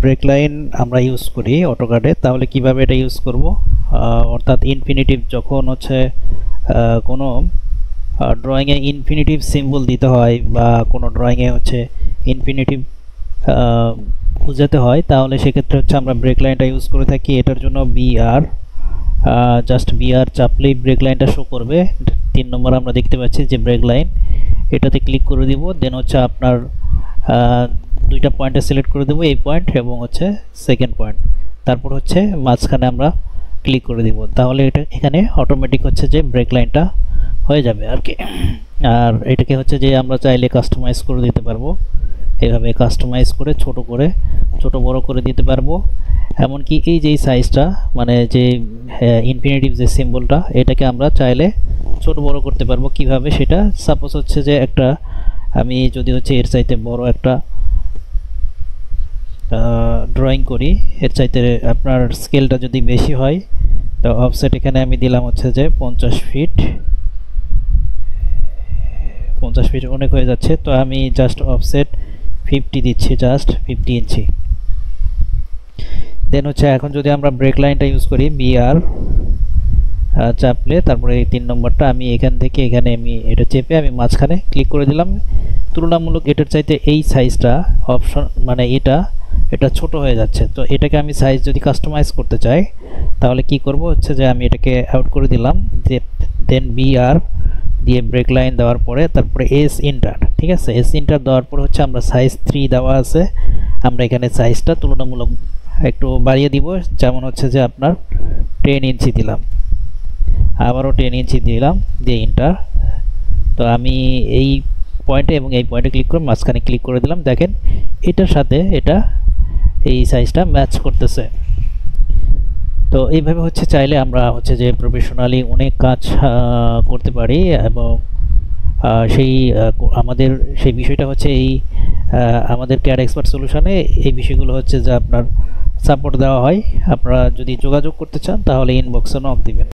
Break line আমরা use করি অটোক্যাডে, তাহলে কিভাবে এটা ইউজ করব, অর্থাৎ ইনফিনিটিভ যখন হচ্ছে কোনো ড্রয়িংয়ে ইনফিনিটিভ সিম্বল দিতে হয় বা কোনো ড্রয়িংয়ে হচ্ছে ইনফিনিটিভ বুঝাতে হয়, তাহলে সেক্ষেত্রে হচ্ছে আমরা ব্রেক লাইনটা ইউজ করে থাকি। এটার জন্য বিআর, জাস্ট বিআর চাপলেই ব্রেক লাইনটা শো করবে। 3 নম্বর আমরা দেখতে পাচ্ছি যে ব্রেক লাইন, এটাতে ক্লিক করে দিব। দেন হচ্ছে আপনার দুইটা পয়েন্টে সিলেক্ট করে দেবো, এই পয়েন্ট এবং হচ্ছে সেকেন্ড পয়েন্ট। তারপর হচ্ছে মাঝখানে আমরা ক্লিক করে দিব, তাহলে এটা এখানে অটোমেটিক হচ্ছে যে ব্রেক লাইনটা হয়ে যাবে আর কি। আর এটাকে হচ্ছে যে আমরা চাইলে কাস্টমাইজ করে দিতে পারবো, এইভাবে কাস্টমাইজ করে ছোট বড় করে দিতে পারবো। এমনকি এই যে সাইজটা, মানে যে ইনফিনিটিভ যে সিম্বলটা, এটাকে আমরা চাইলে ছোট বড় করতে পারবো। কিভাবে সেটা, সাপোজ হচ্ছে যে একটা আমি যদি হচ্ছে এর চাইতে বড় একটা ড্রয়িং করি, এর চাইতে আপনার স্কেলটা যদি বেশি হয়, তো অফসেট এখানে আমি দিলাম হচ্ছে যে 50 ফিট। 50 ফিট অনেক হয়ে যাচ্ছে, তো আমি জাস্ট অফসেট 50 দিচ্ছি, জাস্ট 50 ইঞ্চি। দেন হচ্ছে এখন যদি আমরা ব্রেক লাইনটা ইউজ করি, বিআর চাপলে তারপরে এই 3 নম্বরটা আমি এখান থেকে এখানে আমি এটা চেপে আমি মাঝখানে ক্লিক করে দিলাম। তুলনামূলক এটার চাইতে এই সাইজটা অপশন মানে এটা ছোট হয়ে যাচ্ছে, তো এটাকে আমি সাইজ যদি কাস্টমাইজ করতে চাই তাহলে কি করব হচ্ছে যে আমি এটাকে আউট করে দিলাম, দেন বিআর দিয়ে ব্রেক লাইন দেওয়ার পরে তারপরে এস ইন্টার, ঠিক আছে। এস ইন্টার দেওয়ার পর হচ্ছে আমরা সাইজ 3 দেওয়া আছে, আমরা এখানে সাইজটা তুলনামূলক একটু বাড়িয়ে দিব, যেমন হচ্ছে যে আপনার 10 ইঞ্চি দিলাম, আবারও 10 ইঞ্চি দিলাম, দিয়ে ইন্টার। তো আমি এই পয়েন্টে এবং এই পয়েন্টে ক্লিক করে মাঝখানে ক্লিক করে দিলাম, দেখেন এটার সাথে এটা এই সাইজটা ম্যাচ করতেছে। তো এইভাবে হচ্ছে চাইলে আমরা হচ্ছে যে প্রফেশনালি অনেক কাজ করতে পারি, এবং আমাদের সেই বিষয়টা হচ্ছে এই আমাদের ক্যাড এক্সপার্ট সলিউশনে এই বিষয়গুলো হচ্ছে যে আপনার সাপোর্ট দেওয়া হয়। আপনারা যদি যোগাযোগ করতে চান তাহলে ইনবক্সে নক দিবেন।